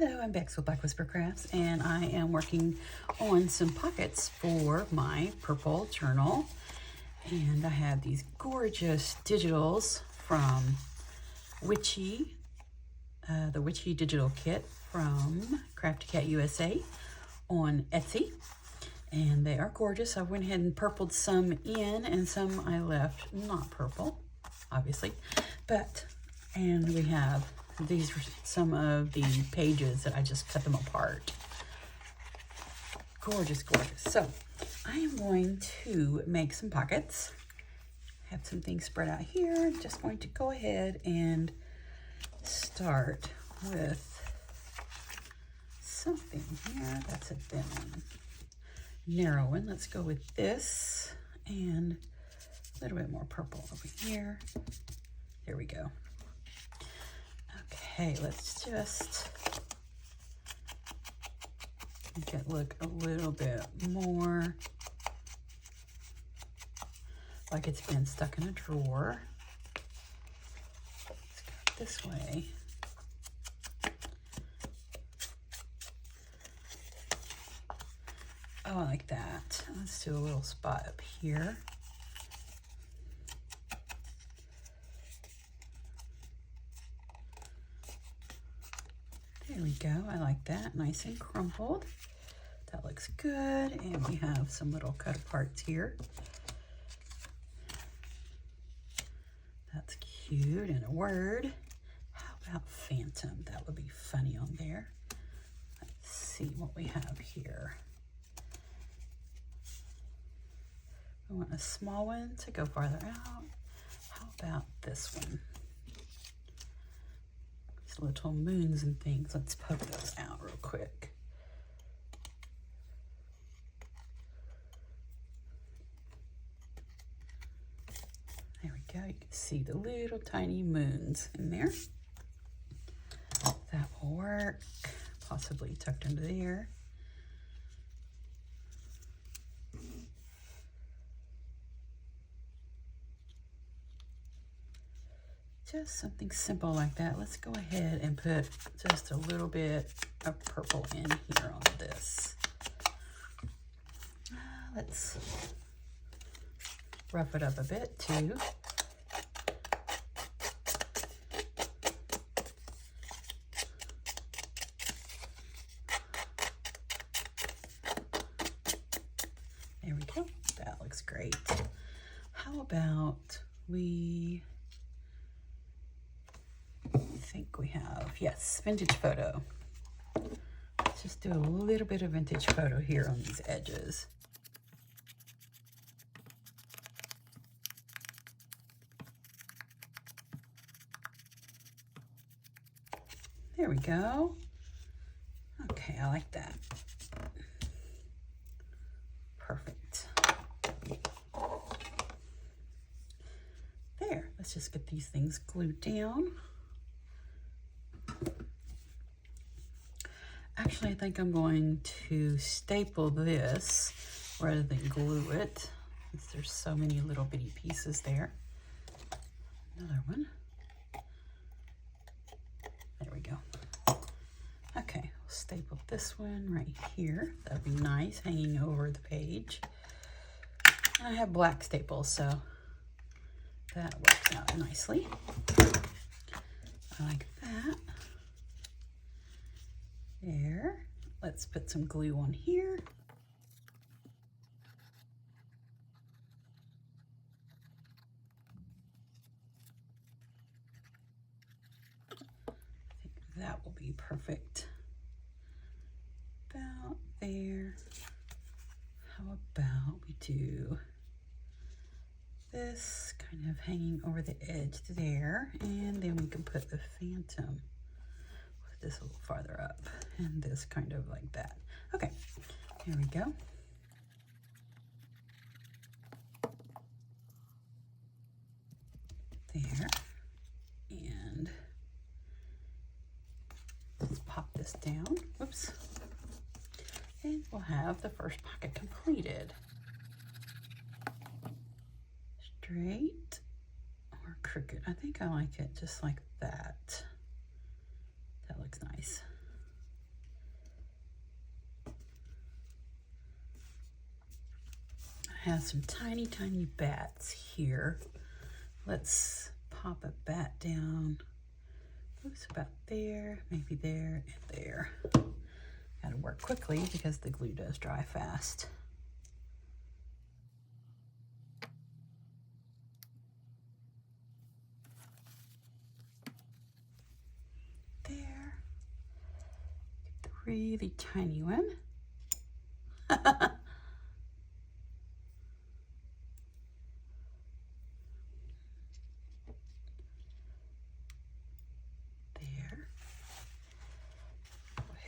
Hello, I'm Bex with Black Whisper Crafts, and I am working on some pockets for my purple journal. And I have these gorgeous digitals from Witchy, the Witchy Digital Kit from Crafty Cat USA on Etsy. And they are gorgeous. I went ahead and purpled some in, and some I left not purple, obviously. And we have these are some of the pages that I just cut them apart. Gorgeous, gorgeous. So I am going to make some pockets. I have some things spread out here. Just going to go ahead and start with something here. That's a thin one. Narrow one. Let's go with this and a little bit more purple over here. There we go. Okay, let's just make it look a little bit more like it's been stuck in a drawer. Let's go this way. Oh, I like that. Let's do a little spot up here. There we go. I like that. Nice and crumpled. That looks good. And we have some little cut aparts here. That's cute. And a word. How about phantom? That would be funny on there. Let's see what we have here. We want a small one to go farther out. How about this one? Little moons and things. Let's poke those out real quick. There we go. You can see the little tiny moons in there. That will work. Possibly tucked under there. Just something simple like that. Let's go ahead and put just a little bit of purple in here on this. Let's rough it up a bit too. There we go. That looks great. How about we... I think we have, yes, vintage photo. Let's just do a little bit of vintage photo here on these edges. There we go. Okay, I like that. Perfect. There, let's just get these things glued down. Actually, I think I'm going to staple this rather than glue it, since there's so many little bitty pieces there. Another one. There we go. Okay, we'll staple this one right here. That'd be nice, hanging over the page. And I have black staples, so that works out nicely. I like that. There. Let's put some glue on here. I think that will be perfect. About there. How about we do this kind of hanging over the edge there, and then we can put the phantom this a little farther up, and this kind of like that. Okay, here we go. There. And let's pop this down. Whoops. And we'll have the first pocket completed. Straight or crooked. I think I like it just like that. That looks nice. I have some tiny, tiny bats here. Let's pop a bat down. Oops, about there, maybe there, and there. Gotta work quickly because the glue does dry fast. There. Get the really tiny one.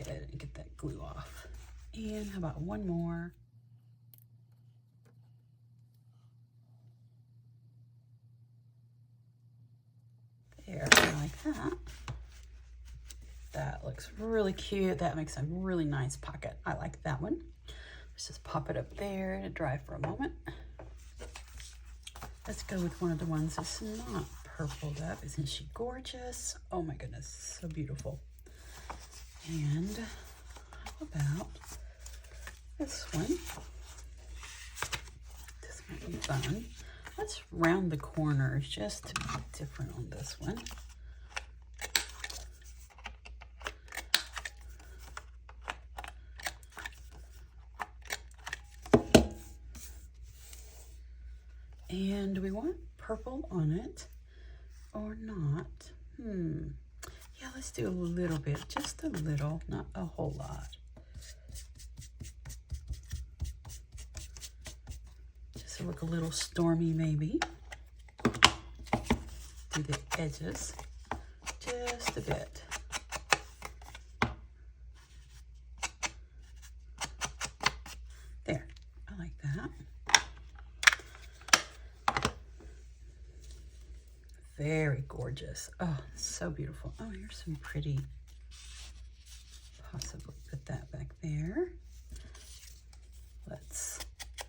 And get that glue off. And how about one more? There, like that. That looks really cute. That makes a really nice pocket. I like that one. Let's just pop it up there to dry for a moment. Let's go with one of the ones that's not purpled up. Isn't she gorgeous? Oh my goodness, so beautiful. And how about this one? This might be fun. Let's round the corners just to be different on this one. And do we want purple on it or not? Yeah, let's do a little bit, just a little, not a whole lot. Just to look a little stormy maybe. Do the edges just a bit. There, I like that. Very gorgeous. Oh, so beautiful. Oh, here's some pretty, possibly put that back there. Let's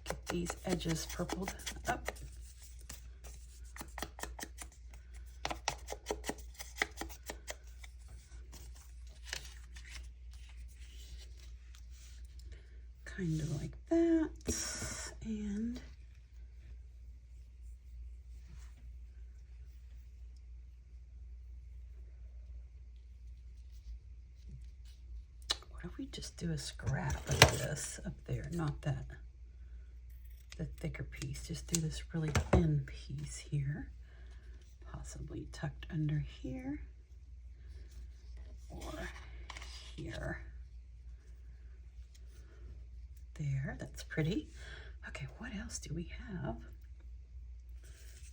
get these edges purpled up. Kind of like that. And what if we just do a scrap of this up there? Not that, the thicker piece. Just do this really thin piece here. Possibly tucked under here or here. There, that's pretty. Okay, what else do we have?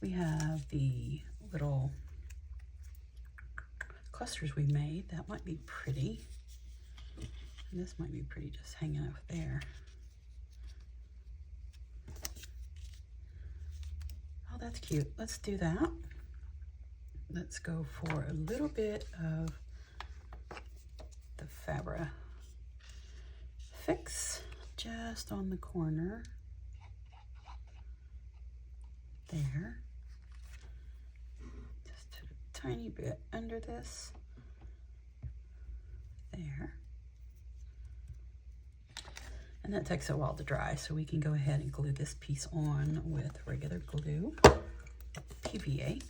We have the little clusters we made. That might be pretty. And this might be pretty just hanging up there. Oh, that's cute. Let's do that. Let's go for a little bit of the Fabric Fix just on the corner. There. Just a tiny bit under this. There. And that takes a while to dry, so we can go ahead and glue this piece on with regular glue, PVA.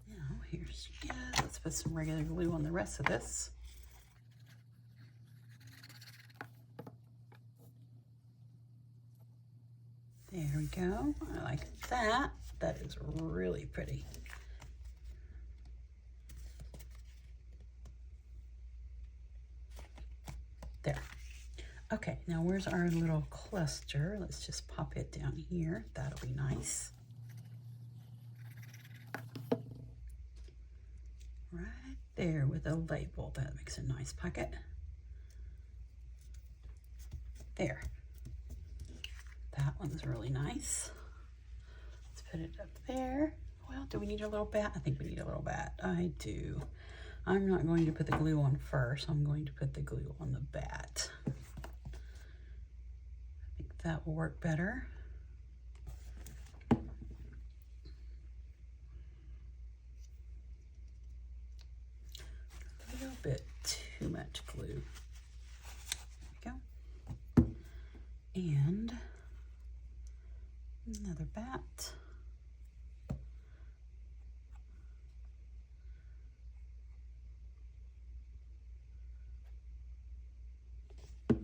Now, here's, yeah, let's put some regular glue on the rest of this. There we go. I like that. That is really pretty. There. Okay, now where's our little cluster? Let's just pop it down here. That'll be nice. Right there with a label. That makes a nice pocket. There. That one's really nice. Let's put it up there. Well, do we need a little bat? I think we need a little bat. I do. I'm not going to put the glue on first. I'm going to put the glue on the bat. I think that will work better. A little bit too much glue. There we go. And another bat. We'll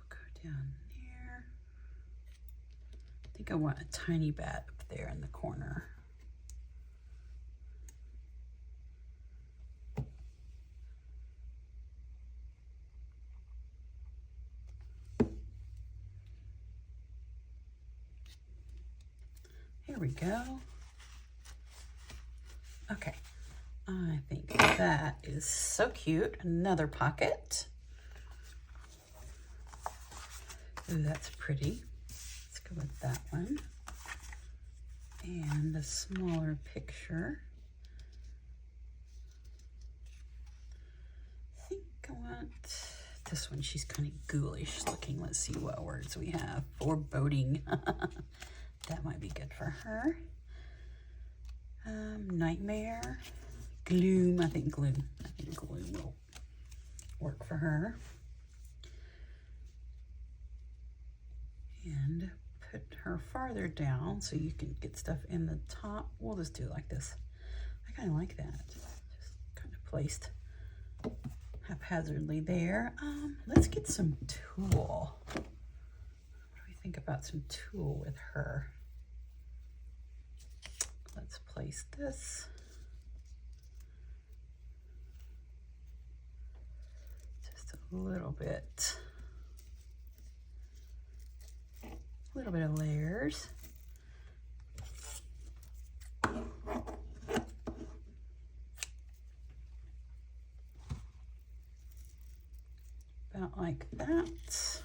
go down there. I think I want a tiny bat up there in the corner. Here we go. Okay, I think that is so cute. Another pocket. Ooh, that's pretty. Let's go with that one. And a smaller picture. I think I want this one. She's kind of ghoulish looking. Let's see what words we have. Foreboding. That might be good for her. Nightmare. Gloom. I think gloom will work for her. And put her farther down so you can get stuff in the top. We'll just do it like this. I kind of like that. Just kind of placed haphazardly there. Let's get some tulle. What do we think about some tulle with her? Let's place this. Just a little bit of layers. About like that.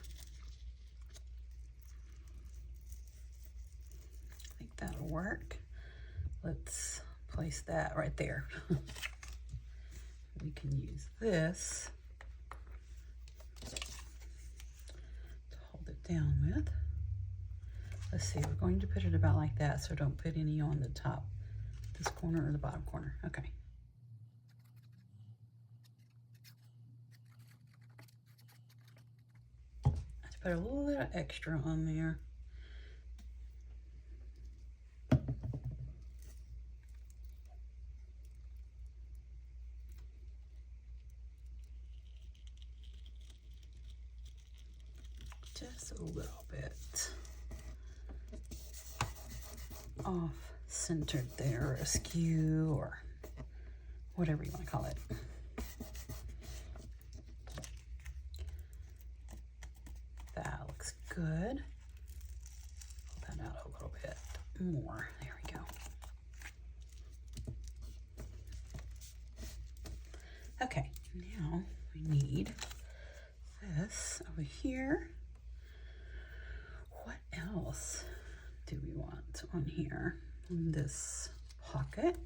I think that'll work. Let's place that right there. We can use this to hold it down with. Let's see, we're going to put it about like that, so don't put any on the top, this corner or the bottom corner. Okay. Let's put a little bit of extra on there. Just a little bit off centered there, or askew, or whatever you want to call it. That looks good. Pull that out a little bit more. There we go. Okay, now we need this over here. What else do we want on here? In this pocket,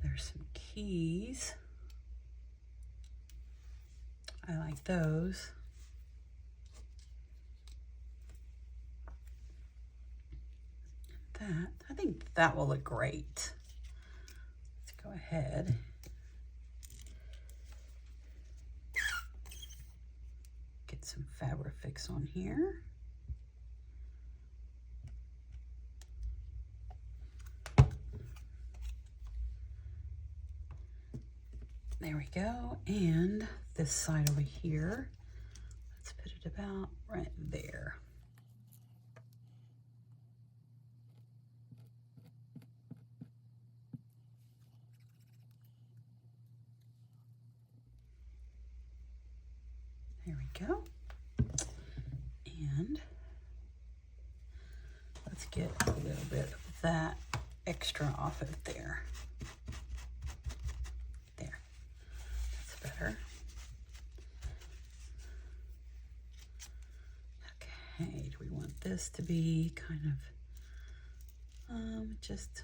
there's some keys. I like those. That, I think that will look great. Let's go ahead. Get some Fabrifix on here. There we go. And this side over here, let's put it about right there. There we go. And let's get a little bit of that extra off of there. There, that's better. Okay, do we want this to be kind of just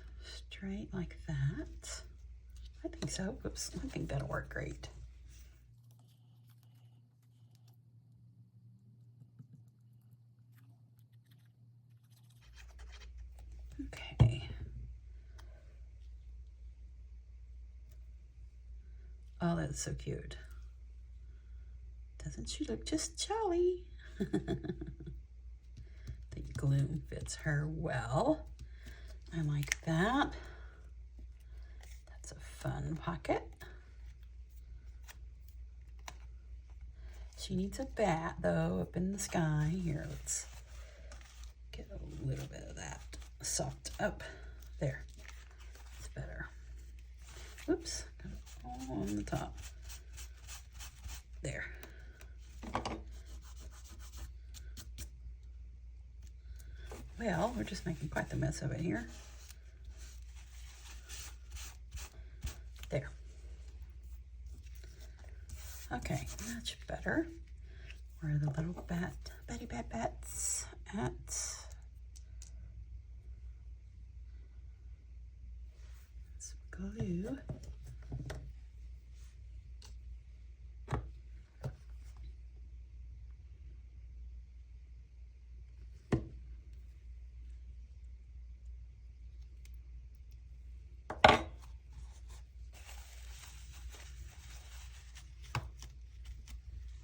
straight like that? I think so. Oops, I think that'll work great. Okay. Oh, that's so cute. Doesn't she look just jolly? The gloom fits her well. I like that. That's a fun pocket. She needs a bat though up in the sky. Here, let's get a little bit of that soft up. There, it's better. Oops, got it all on the top. There. Well, we're just making quite the mess of it here. There. Okay, much better. Where are the little Betty Bat bats at? Some glue.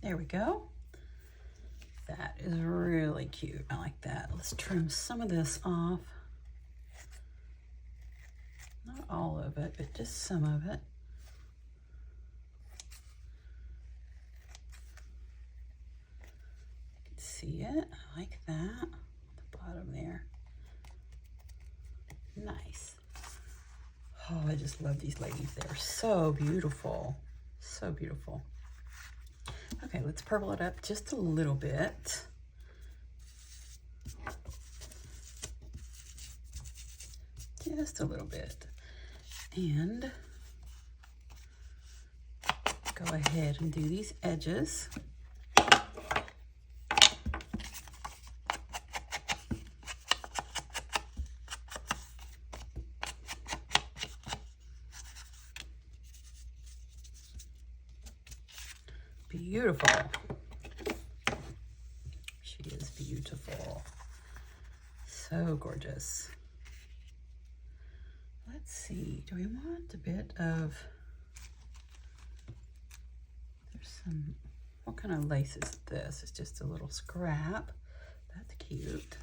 There we go. That is really cute. I like that. Let's trim some of this off. Not all of it, but just some of it. You can see it. I like that. On the bottom there. Nice. Oh, I just love these ladies. They're so beautiful. So beautiful. Okay, let's purple it up just a little bit. Just a little bit. And go ahead and do these edges. Beautiful. She is beautiful. So gorgeous. Let's see, do we want a bit of, there's some, what kind of lace is this? It's just a little scrap. That's cute.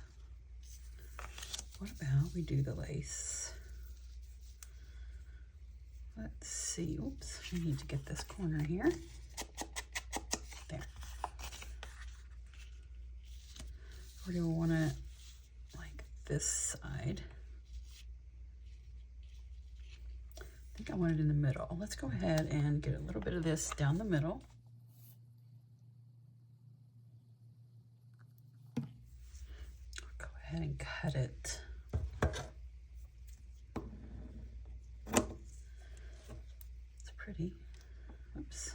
What about we do the lace? Let's see, oops, I need to get this corner here. There. Or do we want it like this side? I think I want it in the middle. Let's go ahead and get a little bit of this down the middle. Go ahead and cut it. It's pretty. Oops.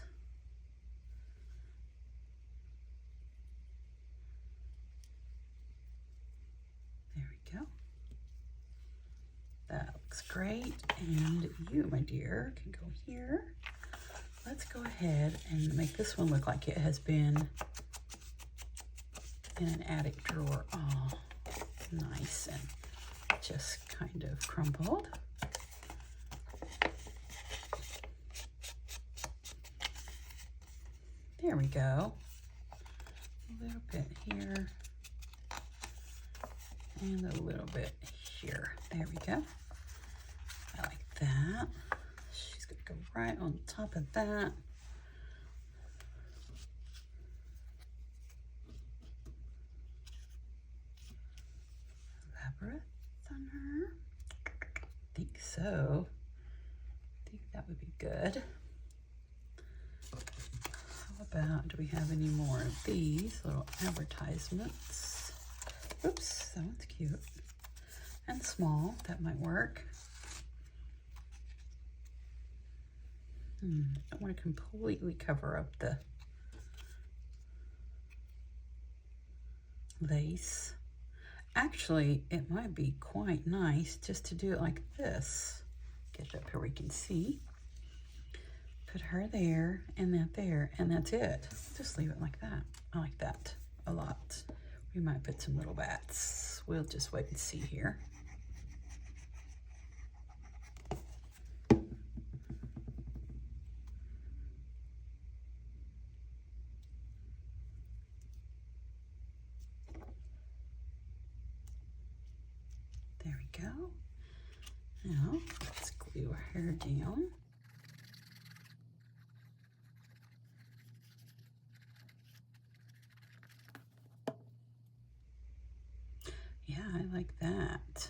That looks great, and you, my dear, can go here. Let's go ahead and make this one look like it has been in an attic drawer. Oh, nice and just kind of crumpled. There we go. A little bit here and a little bit here. There we go. I like that. She's going to go right on top of that. Labyrinth on her. I think so. I think that would be good. How about, do we have any more of these little advertisements? Oops, that one's cute. And small, that might work. Don't want to completely cover up the lace. Actually, it might be quite nice just to do it like this. Get it up here where you can see. Put her there, and that there, and that's it. Just leave it like that. I like that a lot. We might put some little bats. We'll just wait and see here. There we go. Now, let's glue her hair down. Yeah, I like that.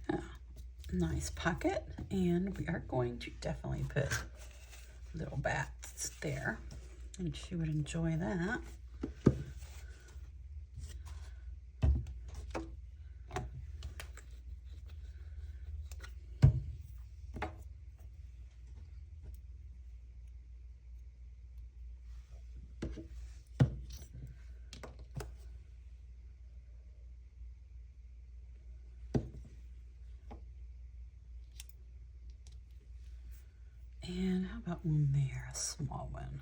Yeah, nice pocket, and we are going to definitely put little bats there, and she would enjoy that. And how about one there, a small one?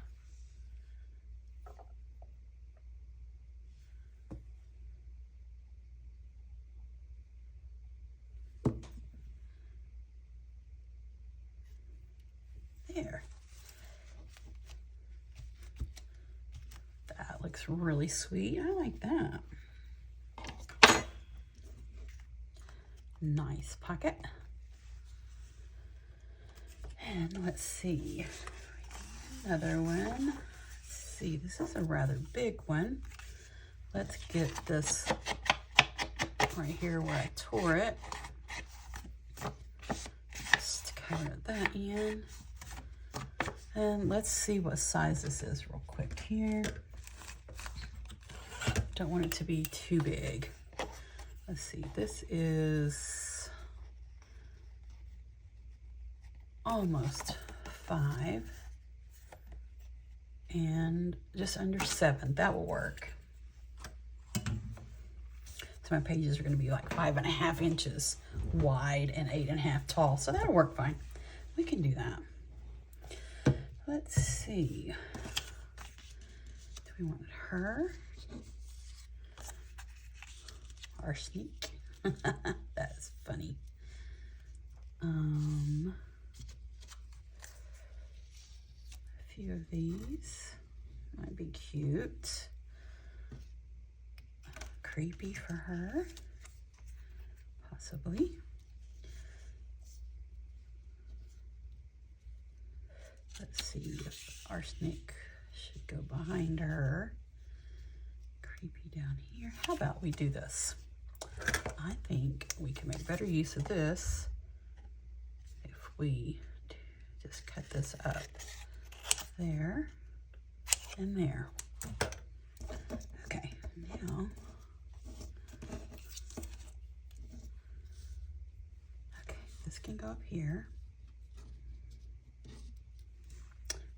There. That looks really sweet. I like that. Nice pocket. And let's see, another one. Let's see, this is a rather big one. Let's get this right here where I tore it. Just cover that in. And let's see what size this is real quick here. Don't want it to be too big. Let's see, this is almost 5 and just under 7. That will work. So my pages are going to be like 5.5 inches wide and 8.5 tall. So that'll work fine. We can do that. Let's see. Do we want her? Arsenic. That's funny. A few of these might be cute. Creepy for her, possibly. Let's see if arsenic should go behind her. Creepy down here. How about we do this? I think we can make better use of this if we just cut this up there and there. Okay, now, okay, this can go up here.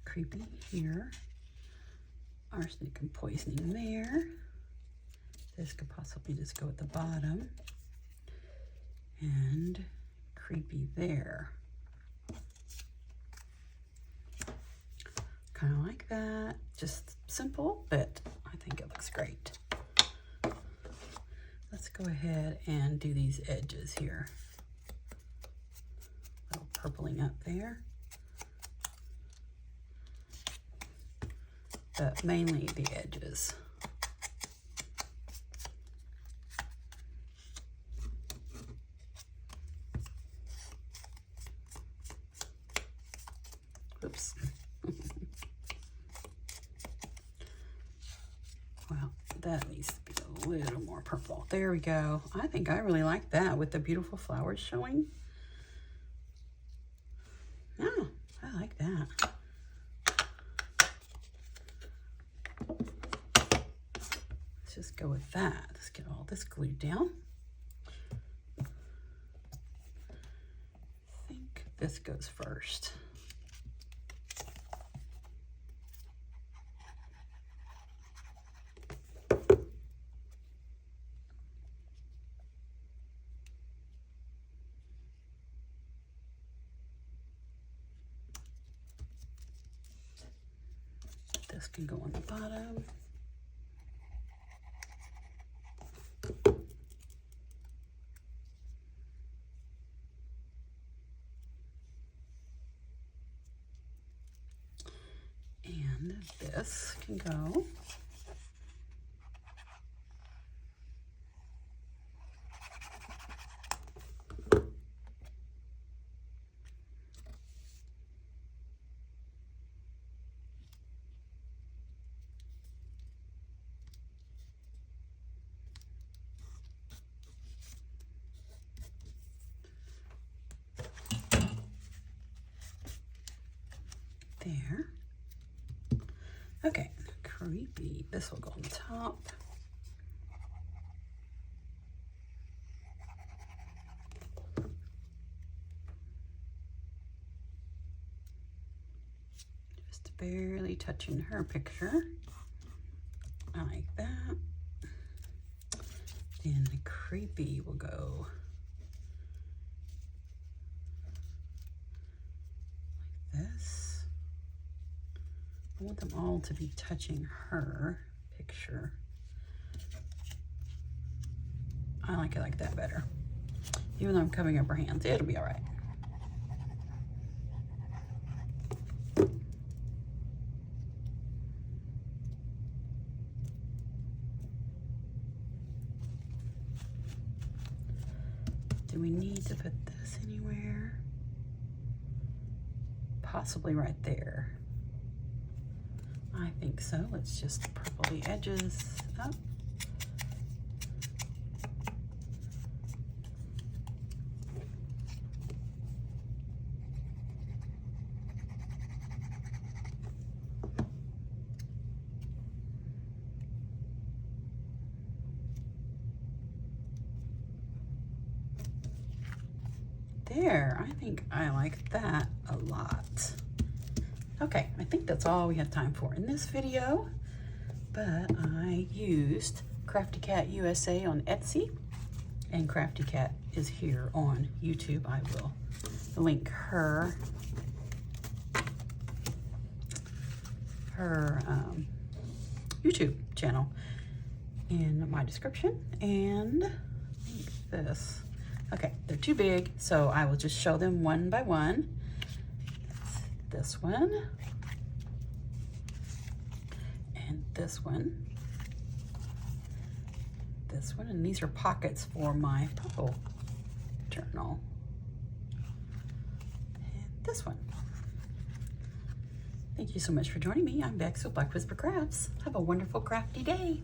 Creepy here. Arsenic and poisoning there. This could possibly just go at the bottom. And creepy there. Kind of like that. Just simple, but I think it looks great. Let's go ahead and do these edges here. A little purpling up there. But mainly the edges. Oops. Well, that needs to be a little more purple. There we go. I think I really like that with the beautiful flowers showing. Yeah, I like that. Let's just go with that. Let's get all this glued down. I think this goes first. This can go on the bottom. And this can go. There. Okay, creepy. This will go on the top. Just barely touching her picture. I like that. Then the creepy will go like this. I want them all to be touching her picture. I like it like that better. Even though I'm covering up her hands, it'll be all right. Do we need to put this anywhere? Possibly right there. I think so. Let's just purple the edges up. There, I think I like that a lot. Okay, I think that's all we have time for in this video, but I used Crafty Cat USA on Etsy, and Crafty Cat is here on YouTube. I will link her YouTube channel in my description. And this. Okay, they're too big, so I will just show them one by one. This one, and this one, and these are pockets for my purple journal, and this one. Thank you so much for joining me. I'm Bex with Black Whisper Crafts. Have a wonderful crafty day.